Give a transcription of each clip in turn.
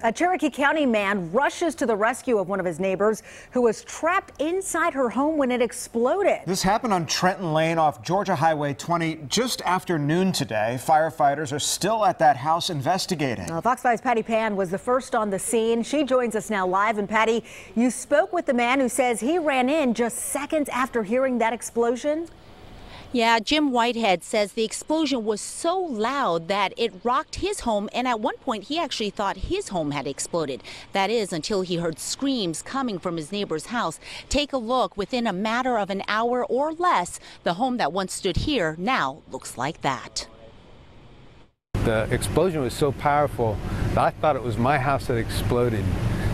A Cherokee County man rushes to the rescue of one of his neighbors who was trapped inside her home when it exploded. This happened on Trenton Lane off Georgia Highway 20 just after noon today. Firefighters are still at that house investigating. Fox 5's Patty Pan was the first on the scene. She joins us now live. And Patty, you spoke with the man who says he ran in just seconds after hearing that explosion. Yeah, Jim Whitehead says the explosion was so loud that it rocked his home, and at one point he actually thought his home had exploded. That is, until he heard screams coming from his neighbor's house. Take a look. Within a matter of an hour or less, the home that once stood here now looks like that. The explosion was so powerful that I thought it was my house that exploded.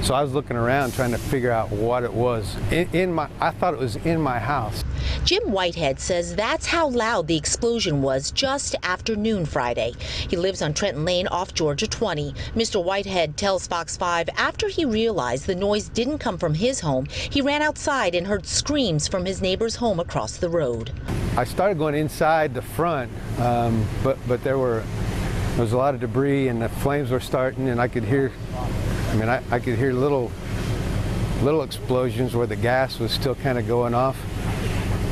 So I was looking around trying to figure out what it was. I thought it was in my house. Jim Whitehead says that's how loud the explosion was just after noon Friday. He lives on Trenton Lane off Georgia 20. Mr. Whitehead tells Fox 5 after he realized the noise didn't come from his home, he ran outside and heard screams from his neighbor's home across the road. I started going inside the front, but there was a lot of debris and the flames were starting, and I could hear I could hear little explosions where the gas was still kind of going off.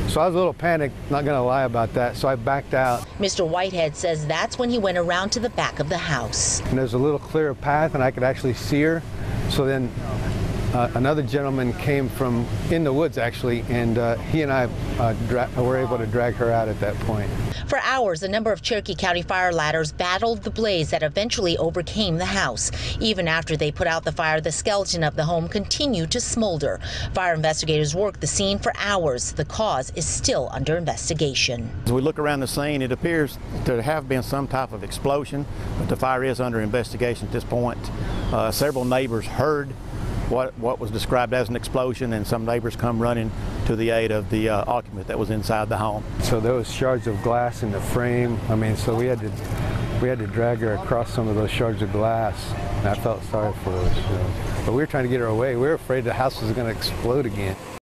So I was a little panicked, not going to lie about that, so I backed out. Mr. Whitehead says that's when he went around to the back of the house. And there's a little clearer path and I could actually see her. So then another gentleman came from in the woods actually, and he and I were able to drag her out at that point. For hours, a number of Cherokee County fire ladders battled the blaze that eventually overcame the house. Even after they put out the fire, the skeleton of the home continued to smolder. Fire investigators worked the scene for hours. The cause is still under investigation. As we look around the scene, it appears to have been some type of explosion, but the fire is under investigation at this point. Several neighbors heard what was described as an explosion, and some neighbors come running to the aid of the occupant that was inside the home. So there was shards of glass in the frame. So we had to drag her across some of those shards of glass, and I felt sorry for her. But we were trying to get her away. We were afraid the house was going to explode again.